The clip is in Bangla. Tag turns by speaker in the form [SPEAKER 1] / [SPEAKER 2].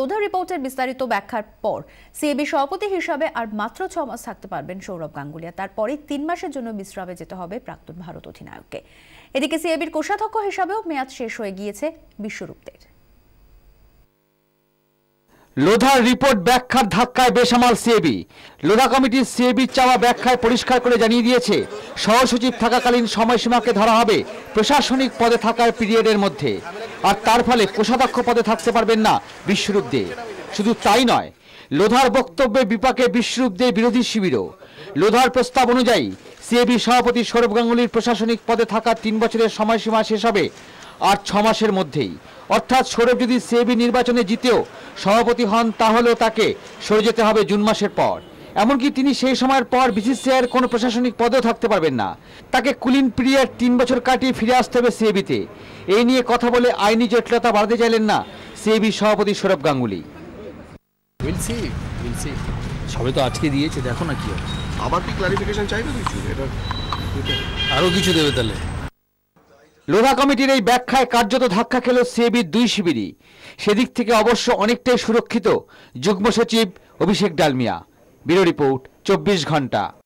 [SPEAKER 1] লোধা রিপোর্টের বিস্তারিত ব্যাখ্যার পর সিএবি সভাপতি হিসাবে আর মাত্র 6 মাস থাকতে পারবেন সৌরভ গাঙ্গুলিয়া। তারপরে 3 মাসের জন্য বিশ্রামে যেতে হবে প্রাক্তন ভারত অধিনায়ককে। এদিকে সিএবির কোষাধ্যক্ষ হিসাবেও মেয়াদ শেষ হয়ে গিয়েছে বিশ্বরূপদের।
[SPEAKER 2] লোধার রিপোর্ট ব্যাখ্যার ধাক্কায় বেসামাল সিএবি। লোধা কমিটির সিএবির চাওয়া ব্যাখ্যায় পরিষ্কার করে জানিয়ে দিয়েছে, সহসচিব থাকাকালীন সময়সীমাকে ধরা হবে প্রশাসনিক পদে থাকার পিরিয়ডের মধ্যে, আর তার ফলে কোষাধ্যক্ষ পদে থাকতে পারবেন না বিশ্বরূপ দে। শুধু তাই নয়, লোধার বক্তব্যে বিপাকে বিশ্বরূপ দে বিরোধী শিবিরও। লোধার প্রস্তাব অনুযায়ী সিএবি সভাপতি সৌরভ গাঙ্গুলির প্রশাসনিক পদে থাকার 3 বছরের সময়সীমা শেষ হবে আর 6 মাসের মধ্যেই। অর্থাৎ সৌরভ যদি সিএবি নির্বাচনে জিতেও সভাপতি হন, তাহলেও তাকে সরে যেতে হবে জুন মাসের পর। এমনকি তিনি সেই সময়ের পর বিসিসিআইয়ের কোনো প্রশাসনিক পদেও থাকতে পারবেন না। তাকে কুলিং পিরিয়ড 3 বছর কাটিয়ে ফিরে আসতে হবে সিএবিতে। এই নিয়ে কথা বলে আইনি জটিলতা বাড়াতে চাইলেন না সিএবি সভাপতি সৌরভ গাঙ্গুলি।
[SPEAKER 3] সবে তো আজকে দিয়েছে, দেখো না কি হয়।
[SPEAKER 4] আবার কি ক্লারিফিকেশন চাইবে কিছু, এটা
[SPEAKER 3] আরো কিছু দেবে তাহলে।
[SPEAKER 2] লোধা কমিটির এই ব্যাখ্যায় কার্যত ধাক্কা খেল সিএবির 2 শিবিরই। সেদিক থেকে অবশ্য অনেকটাই সুরক্ষিত যুগ্ম সচিব অভিষেক ডালমিয়া। ব্যুরো রিপোর্ট, 24 ঘন্টা।